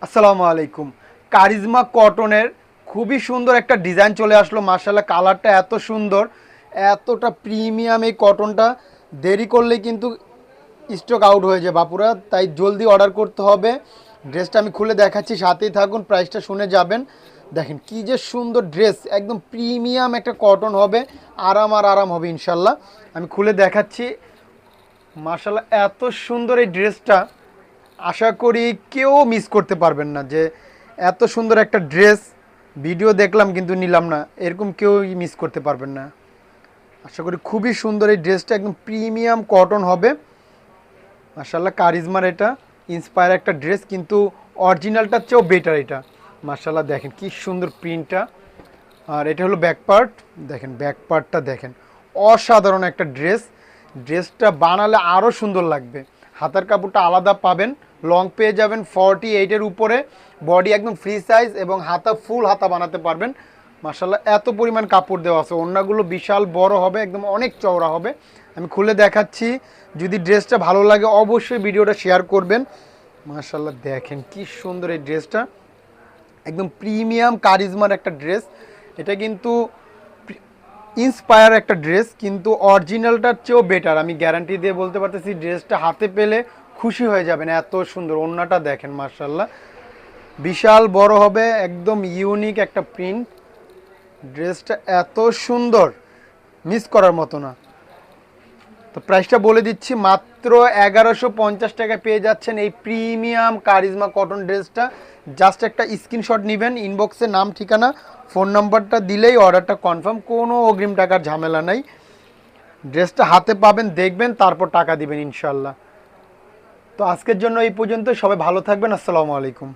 আসসালামু আলাইকুম। কারিজমা কটনের খুবই সুন্দর একটা ডিজাইন চলে আসলো। মাশাআল্লাহ, কালারটা এত সুন্দর, এতটা প্রিমিয়াম এই কটনটা। দেরি করলেই কিন্তু স্টক আউট হয়ে যায় বাপুরা, তাই জলদি অর্ডার করতে হবে। ড্রেসটা আমি খুলে দেখাচ্ছি, সাথেই থাকুন, প্রাইসটা শুনে যাবেন। দেখেন কি যে সুন্দর ড্রেস, একদম প্রিমিয়াম একটা কটন হবে, আরাম আর আরাম হবে ইনশাল্লাহ। আমি খুলে দেখাচ্ছি। মাশাআল্লাহ, এত সুন্দর এই ড্রেসটা, আশা করি কেউ মিস করতে পারবেন না। যে এত সুন্দর একটা ড্রেস, ভিডিও দেখলাম কিন্তু নিলাম না, এরকম কেউ মিস করতে পারবেন না। আশা করি খুবই সুন্দর এই ড্রেসটা, একদম প্রিমিয়াম কটন হবে। মাশাআল্লাহ, কারিজমার এটা ইন্সপায়ার একটা ড্রেস, কিন্তু অরিজিনালটার চেয়েও বেটার এটা। মাশাআল্লাহ, দেখেন কি সুন্দর প্রিন্টটা। আর এটা হলো ব্যাক পার্ট, দেখেন ব্যাক পার্টটা দেখেন, অসাধারণ একটা ড্রেস। ড্রেসটা বানালে আরও সুন্দর লাগবে। হাতার কাপড়টা আলাদা পাবেন, লং পেয়ে যাবেন 48-এর উপরে, বডি একদম ফ্রি সাইজ এবং হাতা ফুল হাতা বানাতে পারবেন। মাশাআল্লাহ, এত পরিমাণ কাপড় দেওয়া আছে, ওড়নাগুলো বিশাল বড় হবে, একদম অনেক চওড়া হবে। আমি খুলে দেখাচ্ছি, যদি ড্রেসটা ভালো লাগে অবশ্যই ভিডিওটা শেয়ার করবেন। মাশাআল্লাহ, দেখেন কি সুন্দর এই ড্রেসটা, একদম প্রিমিয়াম কারিজমার একটা ড্রেস। এটা কিন্তু ইন্সপায়ার একটা ড্রেস, কিন্তু অরিজিনালটার চেয়েও বেটার, আমি গ্যারান্টি দিয়ে বলতে পারতেছি। ড্রেসটা হাতে পেলে খুশি হয়ে যাবেন, এত সুন্দর। ওড়নাটা দেখেন, মাশাআল্লাহ, বিশাল বড় হবে, একদম ইউনিক একটা প্রিন্ট। ড্রেসটা এত সুন্দর, মিস করার মতো না। তো প্রাইসটা বলে দিচ্ছি, মাত্র 1150 টাকা পেয়ে যাচ্ছেন এই প্রিমিয়াম কারিজমা কটন ড্রেসটা। জাস্ট একটা স্ক্রিনশট নেবেন, ইনবক্সে নাম, ঠিকানা, ফোন নাম্বারটা দিলেই অর্ডারটা কনফার্ম, কোনো অগ্রিম টাকার ঝামেলা নাই। ড্রেসটা হাতে পাবেন, দেখবেন, তারপর টাকা দিবেন ইনশাল্লাহ। তো আজকের জন্য এই পর্যন্ত, সবাই ভালো থাকবেন। আসসালামু আলাইকুম।